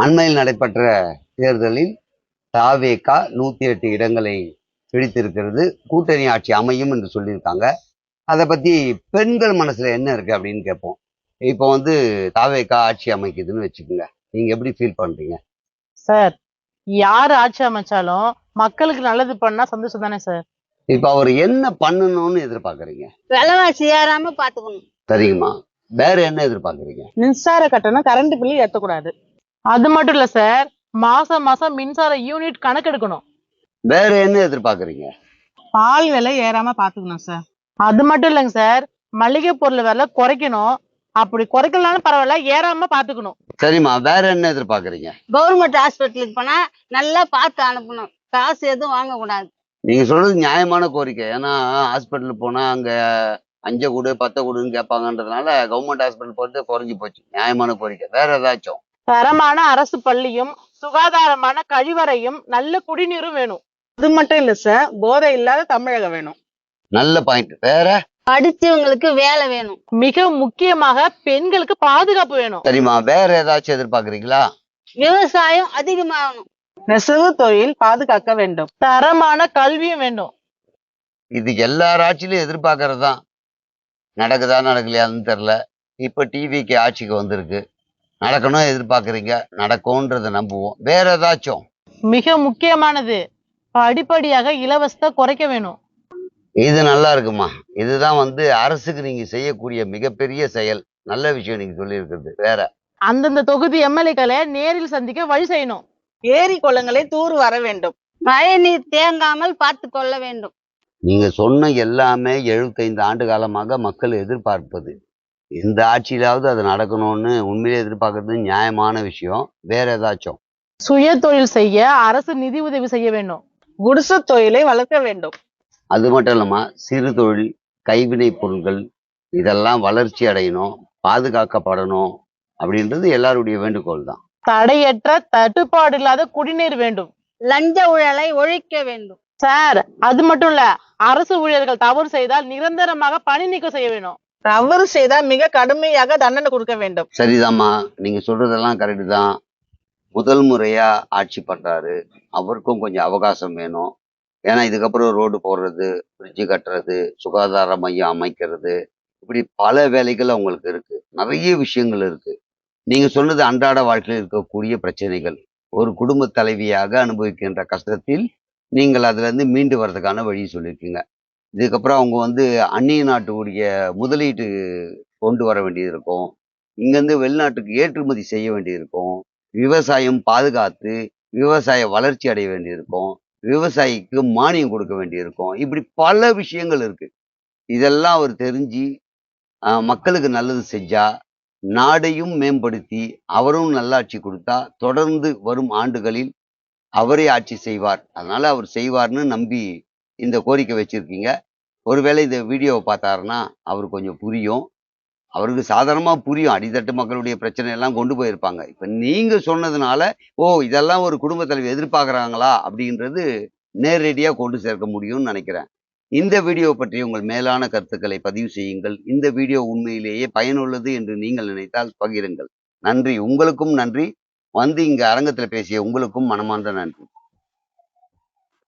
அண்மையில் நடைபெற்ற தேர்தலில் தவேக 108 இடங்களை பிடித்திருக்கிறது. கூட்டணி ஆட்சி அமையும் என்று சொல்லியிருக்காங்க. அதை பத்தி பெண்கள் மனசுல என்ன இருக்கு அப்படின்னு கேட்போம். இப்போ தவேக ஆட்சி அமைக்குதுன்னு வச்சுக்கோங்க, நீங்க எப்படி ஃபீல் பண்றீங்க? சார், யார் ஆட்சி அமைச்சாலும் மக்களுக்கு நல்லது பண்ணா சந்தோஷம் தானே சார். இப்ப அவர் என்ன பண்ணணும்னு எதிர்பார்க்கறீங்க? விலைவாசி ஏறாம பாத்துக்கணும். சரிங்கம்மா, வேற என்ன எதிர்பார்க்கறீங்க? மின்சார கட்டணம் கரண்ட் பில் ஏத்தக்கூடாது. அது மட்டும் இல்ல சார், மாசம் மாசம் மின்சார யூனிட் கணக்கெடுக்கணும். வேற என்ன எதிர்பார்க்கறீங்க? பால் விலை ஏறாம பாத்துக்கணும் சார். அது மட்டும் இல்லைங்க சார், மளிகை பொருள் விலை குறைக்கணும். அப்படி குறைக்கலாம்னு பரவாயில்ல, ஏறாம பாத்துக்கணும். சரிம்மா, வேற என்ன எதிர்பார்க்கறீங்க? கவர்மெண்ட் ஹாஸ்பிட்டலுக்கு போனா நல்லா பார்த்து அனுப்பணும். காசு எதுவும் வாங்க கூடாது. நீங்க சொல்றது நியாயமான கோரிக்கை. ஏன்னா ஹாஸ்பிட்டல் போனா அங்க 5 கொடு 10 கொடுன்னு கேட்பாங்கன்றதுனால கவர்மெண்ட் ஹாஸ்பிட்டல் போறது குறைஞ்சி போச்சு. நியாயமான கோரிக்கை. வேற ஏதாச்சும்? தரமான அரசு பள்ளியும் சுகாதாரமான கழிவறையும் நல்ல குடிநீரும் வேணும். அது மட்டும் இல்ல சார், போதை இல்லாத தமிழகம் வேணும். நல்ல பாயிண்ட். வேற? படிச்சவங்களுக்கு வேலை வேணும். மிக முக்கியமாக பெண்களுக்கு பாதுகாப்பு வேணும். சரிம்மா, வேற ஏதாச்சும் எதிர்பார்க்கறீங்களா? விவசாயம் அதிகமாகணும். நெசவு தொழில் பாதுகாக்க வேண்டும். தரமான கல்வியும் வேண்டும். இது எல்லார் ஆட்சியிலும் எதிர்பார்க்கறது தான். நடக்குதா நடக்கலையான்னு தெரியல. இப்ப டிவிக்கு ஆட்சிக்கு வந்திருக்கு, நடக்கணும் எதிர்பார்க்கறீங்க, நடக்கும்ன்றதை நம்புவோம். வேற ஏதாச்சும்? மிக முக்கியமானது, படிப்படியாக இலவசத்தை குறைக்க வேணும். இது நல்லா இருக்குமா. இதுதான் அரசுக்கு நீங்க செய்யக்கூடிய மிகப்பெரிய செயல். நல்ல விஷயம் நீங்க சொல்லியிருக்கிறது. வேற? அந்தந்த தொகுதி எம்எல்ஏக்களை நேரில் சந்திக்க வழி செய்யணும். ஏரி குளங்களை தூர் வர வேண்டும். மழை நீர் தேங்காமல் பார்த்து கொள்ள வேண்டும். நீங்க சொன்ன எல்லாமே 75 ஆண்டு காலமாக மக்கள் எதிர்பார்ப்பது. இந்த ஆட்சியிலாவது அது நடக்கணும்னு உண்மையிலே எதிர்பார்க்கறது நியாயமான விஷயம். வேற ஏதாச்சும்? சுய தொழில் செய்ய அரசு நிதி உதவி செய்ய வேண்டும். குடிசை தொழிலை வளர்க்க வேண்டும். அது மட்டும் இல்லாம சிறு தொழில், கைவினை பொருட்கள் இதெல்லாம் வளர்ச்சி அடையணும், பாதுகாக்கப்படணும் அப்படின்றது எல்லாருடைய வேண்டுகோள் தான். தடையற்ற தட்டுப்பாடு இல்லாத குடிநீர் வேண்டும். லஞ்ச ஊழலை ஒழிக்க வேண்டும். சார், அது மட்டும் இல்ல, அரசு ஊழியர்கள் தவறு செய்தால் நிரந்தரமாக பணி நீக்கம் செய்ய வேண்டும். தவறு செய்தால் மிக கடுமையாக தண்டனை கொடுக்க வேண்டும். சரிதாம்மா, நீங்க சொல்றதெல்லாம் கரெக்டு தான். முதல் முறையா ஆட்சி பண்றாரு, அவருக்கும் கொஞ்சம் அவகாசம் வேணும். ஏன்னா இதுக்கப்புறம் ரோடு போடுறது, பிரிட்ஜு கட்டுறது, சுகாதார மையம் அமைக்கிறது, இப்படி பல வேலைகள் அவங்களுக்கு இருக்கு. நிறைய விஷயங்கள் இருக்கு. நீங்க சொன்னது அன்றாட வாழ்க்கையில் இருக்கக்கூடிய பிரச்சனைகள். ஒரு குடும்ப தலைவியாக அனுபவிக்கின்ற கஷ்டத்தில் நீங்கள் அதுல இருந்து மீண்டு வர்றதுக்கான வழி சொல்லியிருக்கீங்க. இதுக்கப்புறம் அவங்க அந்நிய நாட்டுடைய முதலீட்டு கொண்டு வர வேண்டியது இருக்கும். இங்கேருந்து வெளிநாட்டுக்கு ஏற்றுமதி செய்ய வேண்டியிருக்கும். விவசாயம் பாதுகாத்து விவசாய வளர்ச்சி அடைய வேண்டியிருக்கும். விவசாயிக்கு மானியம் கொடுக்க வேண்டியிருக்கும். இப்படி பல விஷயங்கள் இருக்கு. இதெல்லாம் அவர் தெரிஞ்சு மக்களுக்கு நல்லது செஞ்சா, நாடையும் மேம்படுத்தி அவரும் நல்லாட்சி கொடுத்தா, தொடர்ந்து வரும் ஆண்டுகளில் அவரே ஆட்சி செய்வார். அதனால அவர் செய்வார்னு நம்பி இந்த கோரிக்கை வச்சிருக்கீங்க. ஒருவேளை இந்த வீடியோவை பார்த்தாருன்னா அவருக்கு கொஞ்சம் புரியும். அவருக்கு சாதாரணமா புரியும். அடித்தட்டு மக்களுடைய பிரச்சனை எல்லாம் கொண்டு போயிருப்பாங்க. இப்ப நீங்க சொன்னதுனால, ஓ இதெல்லாம் ஒரு குடும்ப தலைவி எதிர்பார்க்கறாங்களா அப்படின்றது நேரடியா கொண்டு சேர்க்க முடியும்னு நினைக்கிறேன். இந்த வீடியோ பற்றி உங்கள் மேலான கருத்துக்களை பதிவு செய்யுங்கள். இந்த வீடியோ உண்மையிலேயே பயனுள்ளது என்று நீங்கள் நினைத்தால் பகிருங்கள். நன்றி. உங்களுக்கும் நன்றி. இங்க அரங்கத்தில் பேசிய உங்களுக்கும் மனமார்ந்த நன்றி.